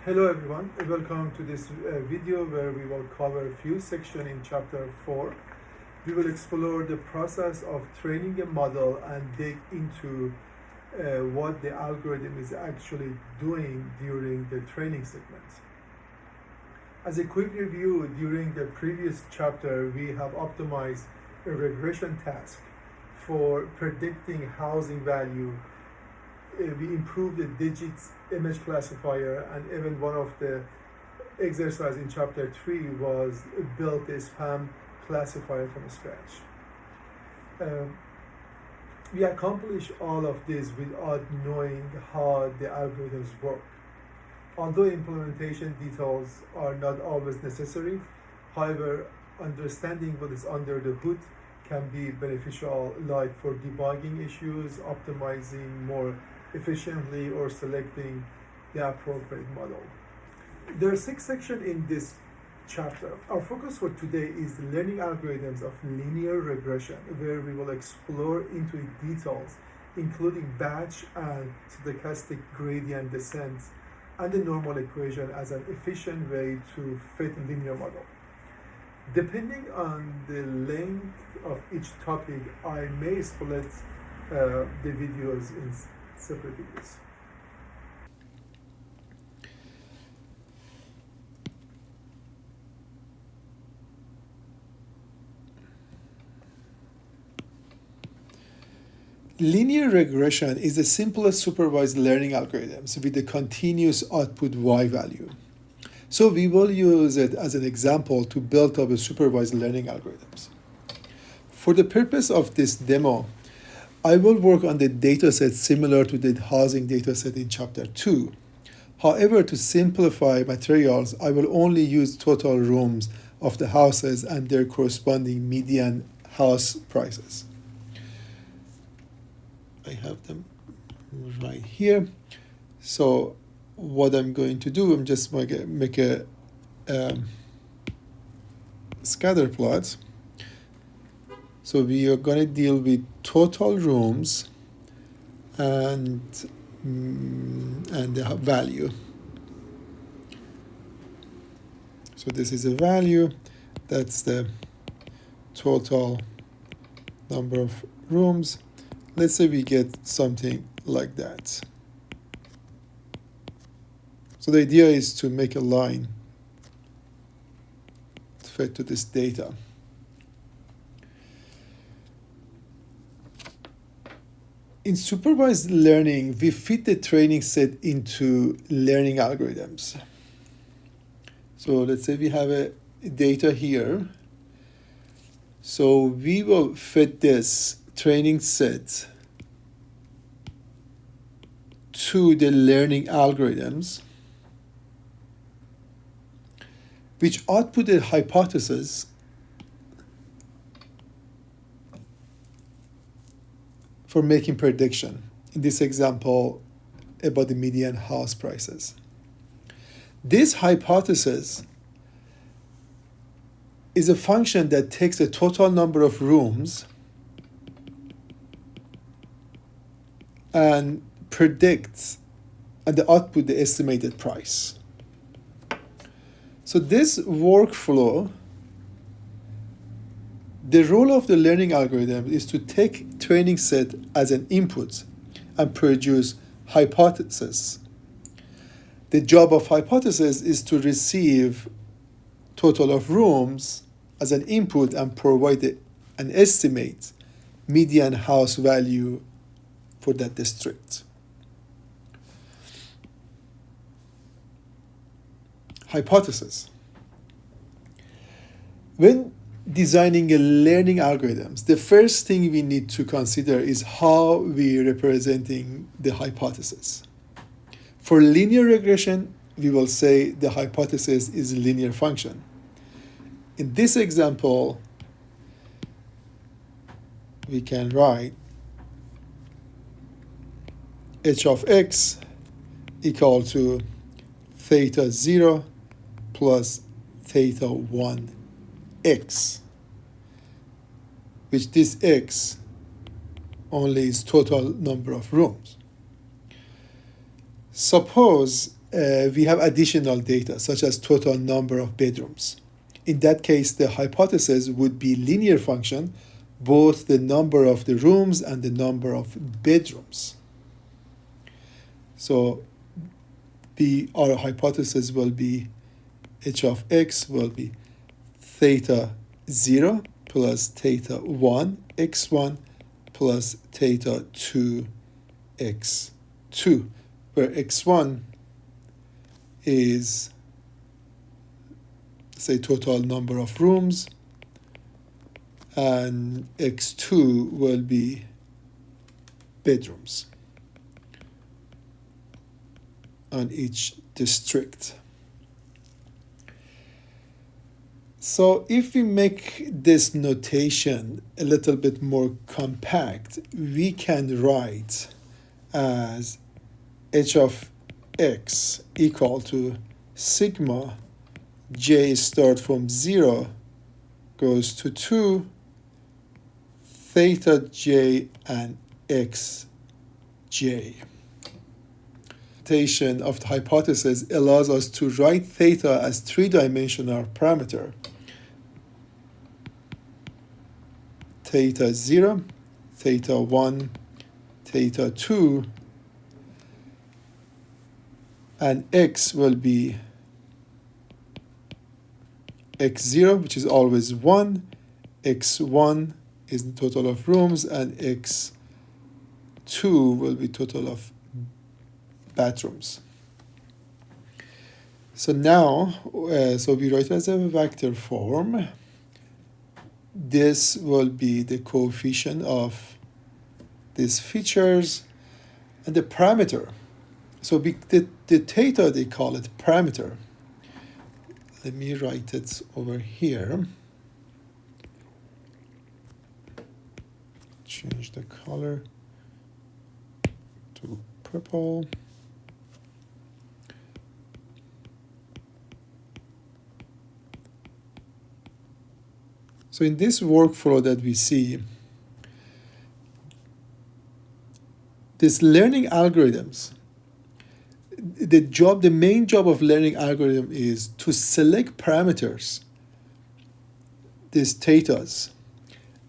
Hello everyone, welcome to this video where we will cover a few sections in chapter 4. We will explore the process of training a model and dig into what the algorithm is actually doing during the training segment. As a quick review, during the previous chapter, we have optimized a regression task for predicting housing value. We improved the digits image classifier, and even one of the exercise in chapter 3 was built a spam classifier from scratch. We accomplished all of this without knowing how the algorithms work. Although implementation details are not always necessary, however, understanding what is under the hood can be beneficial, like for debugging issues, optimizing more efficiently, or selecting the appropriate model. There are 6 sections in this chapter. Our focus for today is learning algorithms of linear regression, where we will explore into details, including batch and stochastic gradient descent, and the normal equation as an efficient way to fit a linear model. Depending on the length of each topic, I may split the videos in separate videos. Linear regression is the simplest supervised learning algorithms with a continuous output y value. So we will use it as an example to build up a supervised learning algorithms. For the purpose of this demo, I will work on the dataset similar to the housing dataset in chapter 2. However, to simplify materials, I will only use total rooms of the houses and their corresponding median house prices. I have them right here. So what I'm going to do, I'm just going to make a scatter plot. So we are going to deal with total rooms and the value. So this is a value, that's the total number of rooms. Let's say we get something like that. So the idea is to make a line fed to this data. In supervised learning, we fit the training set into learning algorithms. So let's say we have a data here. So we will fit this training set to the learning algorithms, which output a hypothesis for making prediction, in this example, about the median house prices. This hypothesis is a function that takes the total number of rooms and predicts and the output the estimated price. So this workflow, the role of the learning algorithm is to take training set as an input and produce hypothesis. The job of hypothesis is to receive total of rooms as an input and provide an estimate median house value for that district. Hypothesis. When designing a learning algorithms, the first thing we need to consider is how we are representing the hypothesis. For linear regression, we will say the hypothesis is a linear function. In this example, we can write h of x equal to theta 0 plus theta 1 x, which this x only is total number of rooms. Suppose we have additional data, such as total number of bedrooms. In that case, the hypothesis would be linear function, both the number of the rooms and the number of bedrooms. So our hypothesis will be h of x will be theta 0 plus theta 1 x1 plus theta 2 x2, where x1 is, say, total number of rooms, and x2 will be bedrooms on each district. So if we make this notation a little bit more compact, we can write as h of x equal to sigma j start from 0 goes to 2 theta j and x j. Notation of the hypothesis allows us to write theta as three-dimensional parameter. Theta 0, theta 1, theta 2, and x will be x0, which is always 1, x1 is the total of rooms, and x2 will be total of bathrooms. So now, so we write it as a vector form. This will be the coefficient of these features and the parameter. So the theta, they call it parameter. Let me write it over here. Change the color to purple. So in this workflow that we see, this learning algorithms, the main job of learning algorithm is to select parameters, these thetas,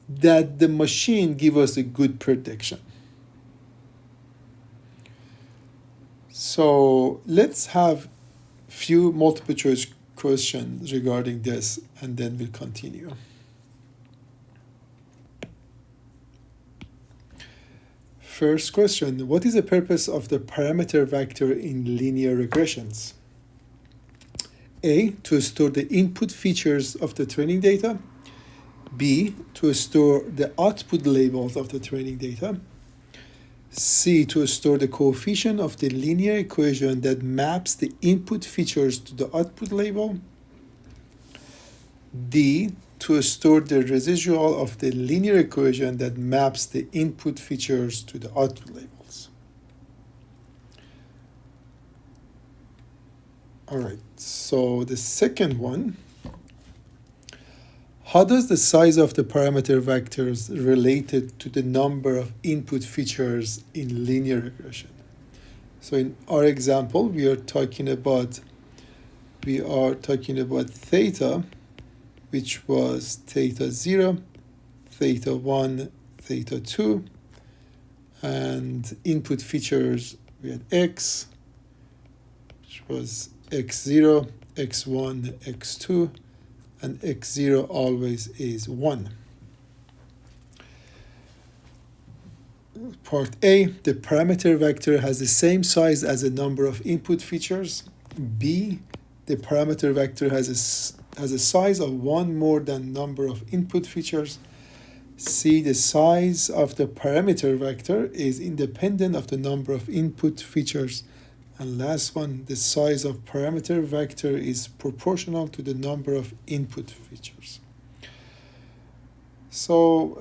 that the machine give us a good prediction. So let's have few multiple choice questions regarding this, and then we'll continue. First question, what is the purpose of the parameter vector in linear regressions? A, to store the input features of the training data. B, to store the output labels of the training data. C, to store the coefficient of the linear equation that maps the input features to the output label. D, to store the residual of the linear equation that maps the input features to the output labels. All right, so the second one, how does the size of the parameter vectors related to the number of input features in linear regression? So in our example, we are talking about theta, which was theta 0, theta 1, theta 2, and input features, we had x, which was x0, x1, x2, and x0 always is 1. Part A, the parameter vector has the same size as the number of input features. B, the parameter vector has a size of 1 more than number of input features. C, the size of the parameter vector is independent of the number of input features. And last one, the size of parameter vector is proportional to the number of input features. So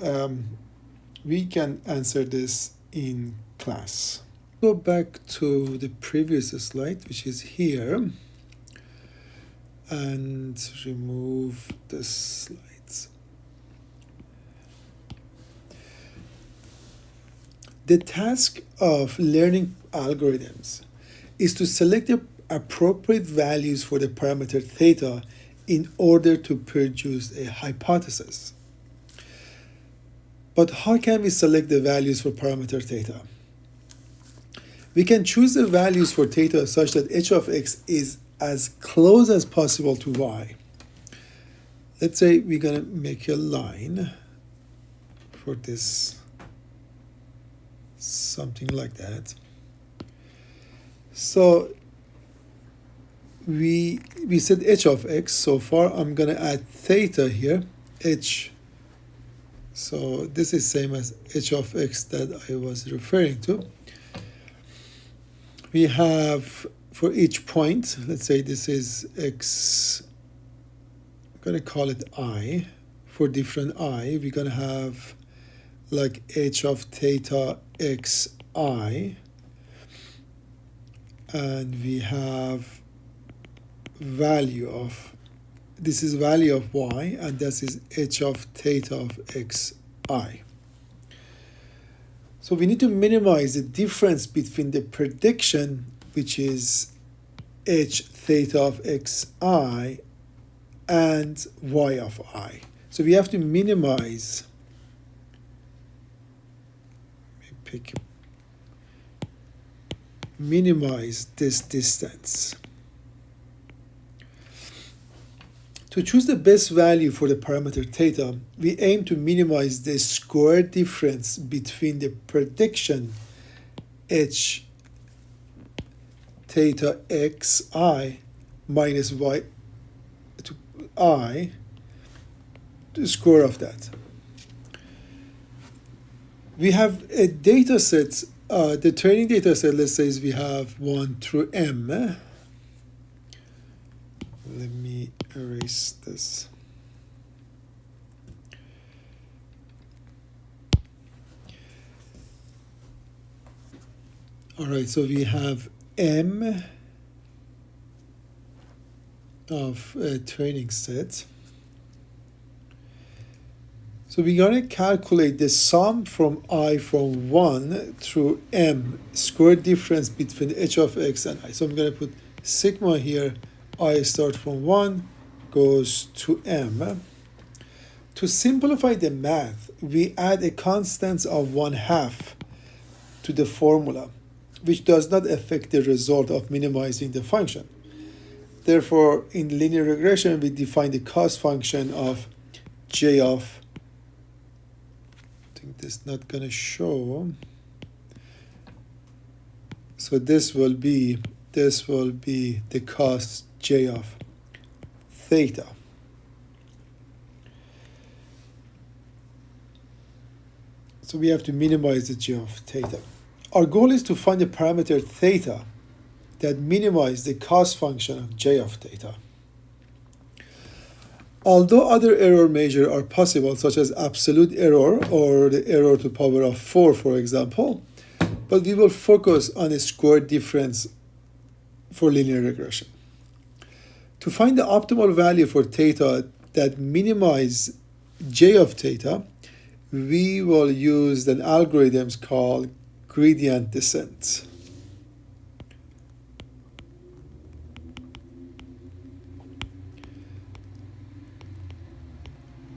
we can answer this in class. Go back to the previous slide, which is here, and remove the slides. The task of learning algorithms is to select the appropriate values for the parameter theta in order to produce a hypothesis. But how can we select the values for parameter theta? We can choose the values for theta such that h of x is as close as possible to y. Let's say we're going to make a line for this, something like that. So we said h of x so far. I'm going to add theta here, h. So this is same as h of x that I was referring to. We have for each point, let's say this is x, I'm going to call it I. For different I, we're going to have like h of theta xi, and we have value of, this is value of y, and this is h of theta of xi. So we need to minimize the difference between the prediction, which is h theta of xi, and y of I. So we have to minimize, minimize this distance. To choose the best value for the parameter theta, we aim to minimize the square difference between the prediction h theta xi minus y to I, the square of that. We have a data set, the training data set, let's say we have 1 through m. Let me erase this. All right, so we have m of a training set. So we're going to calculate the sum from I from 1 through m, square difference between h of x and I. So I'm going to put sigma here. I start from 1, goes to m. To simplify the math, we add a constant of 1/2 to the formula, which does not affect the result of minimizing the function. Therefore, in linear regression, we define the cost function of j of, I think this is not going to show. So this will be the cost j of theta. So we have to minimize the j of theta. Our goal is to find a parameter theta that minimizes the cost function of j of theta. Although other error measures are possible, such as absolute error or the error to the power of 4, for example, but we will focus on a square difference for linear regression. To find the optimal value for theta that minimizes j of theta, we will use an algorithm called gradient descent.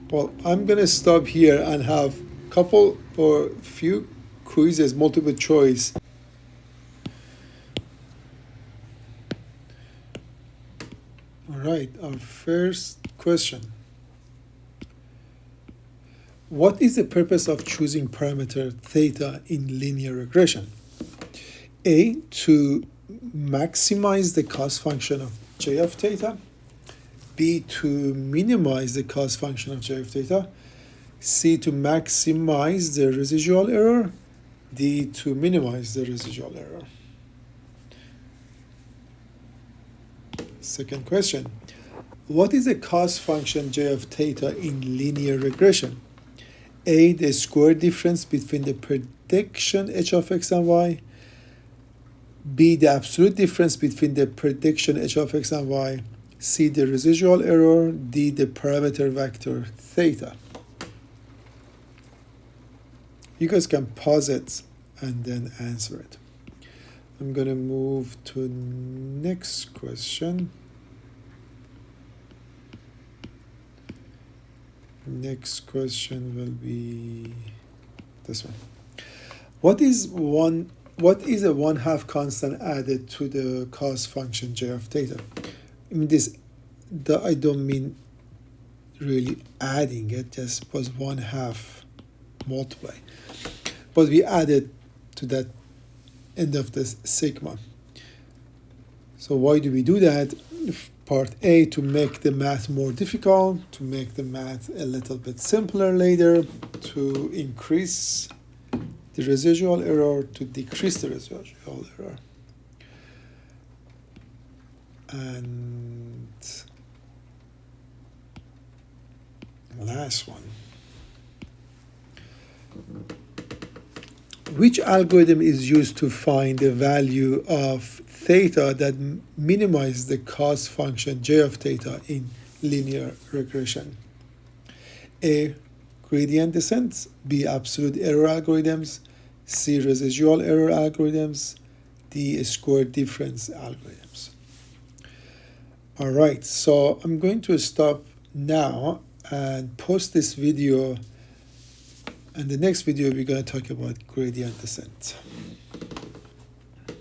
Well, I'm going to stop here and have a couple or few quizzes, multiple choice. All right, our first question. What is the purpose of choosing parameter theta in linear regression? A, to maximize the cost function of j of theta. B, to minimize the cost function of j of theta. C, to maximize the residual error. D, to minimize the residual error. Second question. What is the cost function j of theta in linear regression? A, the square difference between the prediction h of x and y. B, the absolute difference between the prediction h of x and y. C, the residual error. D, the parameter vector theta. You guys can pause it and then answer it. I'm going to move to next question. Next question will be this one. What is a 1/2 constant added to the cost function j of theta? I mean I don't mean really adding it, just was 1/2 multiply. But we added to that end of this sigma. So why do we do that? Part A, to make the math more difficult, to make the math a little bit simpler later, to increase the residual error, to decrease the residual error. And last one. Which algorithm is used to find the value of theta that minimizes the cost function j of theta in linear regression? A, gradient descent. B, absolute error algorithms. C, residual error algorithms. D, square difference algorithms. All right, so I'm going to stop now and post this video. And the next video, we're going to talk about gradient descent.